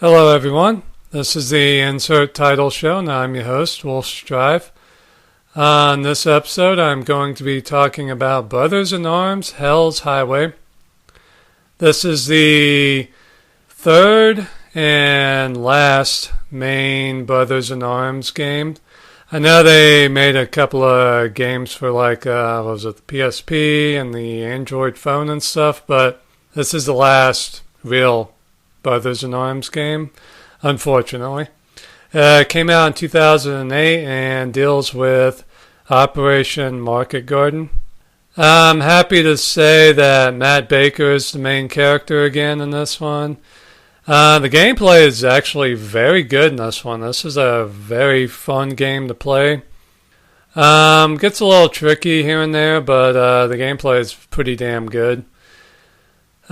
Hello, everyone. This is the Insert Title Show, and I'm your host, Wolf Strive. On this episode, I'm going to be talking about Brothers in Arms Hell's Highway. This is the third and last main Brothers in Arms game. I know they made a couple of games for the PSP and the Android phone and stuff, but this is the last real Brothers in Arms game, unfortunately. It came out in 2008 and deals with Operation Market Garden. I'm happy to say that Matt Baker is the main character again in this one. The gameplay is actually very good in this one. This is a very fun game to play. Gets a little tricky here and there, but the gameplay is pretty damn good.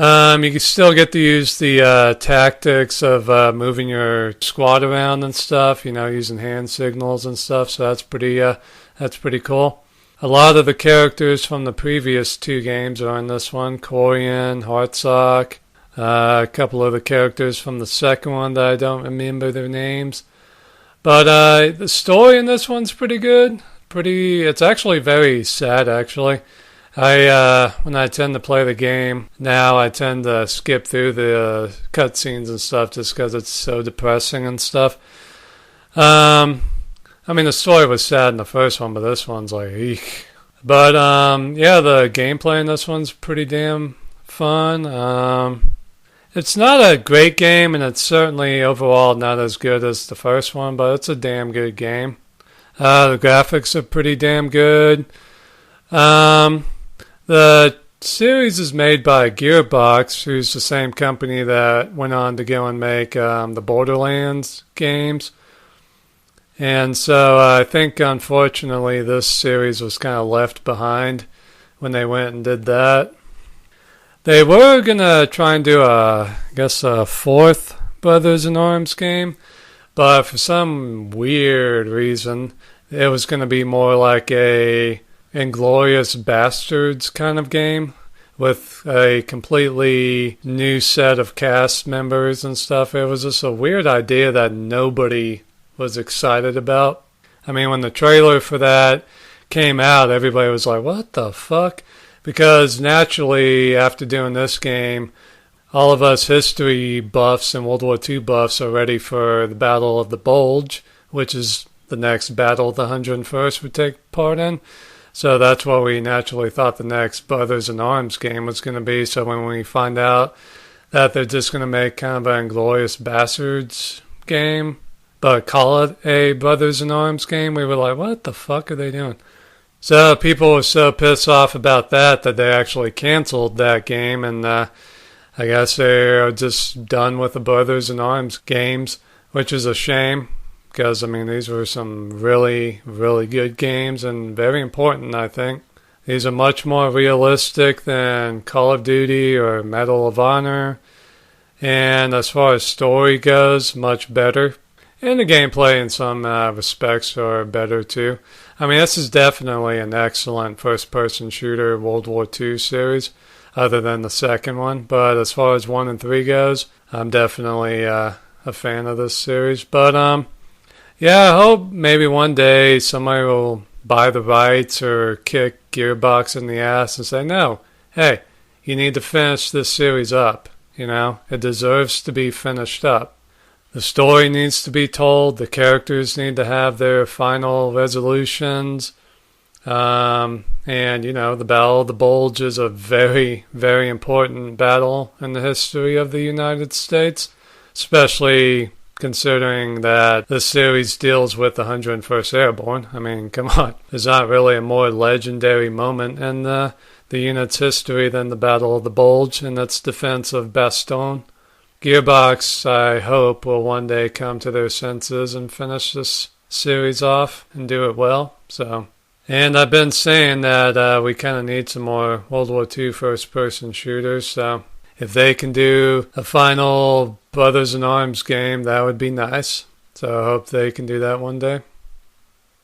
You can still get to use the tactics of moving your squad around and stuff, using hand signals and stuff, so that's pretty cool. A lot of the characters from the previous two games are in this one. Corian, Hartsock, a couple of the characters from the second one that I don't remember their names. But the story in this one's pretty good. It's actually very sad, actually. When I tend to play the game now, I tend to skip through the cutscenes and stuff just because it's so depressing and stuff. The story was sad in the first one, but this one's like, eek. But, the gameplay in this one's pretty damn fun. It's not a great game, and it's certainly overall not as good as the first one, but it's a damn good game. The graphics are pretty damn good. The series is made by Gearbox, who's the same company that went on to go and make the Borderlands games. And so I think, unfortunately, this series was kind of left behind when they went and did that. They were going to try and do a fourth Brothers in Arms game, but for some weird reason, it was going to be more like a Inglourious Bastards kind of game with a completely new set of cast members and stuff. It was just a weird idea that nobody was excited about. When the trailer for that came out, everybody was like, what the fuck? Because naturally, after doing this game, all of us history buffs and World War II buffs are ready for the Battle of the Bulge, which is the next battle the 101st would take part in. So that's what we naturally thought the next Brothers in Arms game was going to be. So when we find out that they're just going to make kind of an Inglourious Bastards game, but call it a Brothers in Arms game, we were like, what the fuck are they doing? So people were so pissed off about that they actually canceled that game, and I guess they're just done with the Brothers in Arms games, which is a shame. Because, these were some really, really good games and very important, I think. These are much more realistic than Call of Duty or Medal of Honor. And as far as story goes, much better. And the gameplay in some respects are better too. This is definitely an excellent first-person shooter World War II series, other than the second one. But as far as 1 and 3 goes, I'm definitely a fan of this series. But, I hope maybe one day somebody will buy the rights or kick Gearbox in the ass and say, no, hey, you need to finish this series up. It deserves to be finished up. The story needs to be told. The characters need to have their final resolutions. The Battle of the Bulge is a very, very important battle in the history of the United States, especially considering that the series deals with the 101st Airborne. Come on. There's not really a more legendary moment in the unit's history than the Battle of the Bulge and its defense of Bastogne. Gearbox, I hope, will one day come to their senses and finish this series off and do it well. And I've been saying that we kind of need some more World War II first-person shooters, so if they can do a final Brothers in Arms game, that would be nice. So I hope they can do that one day.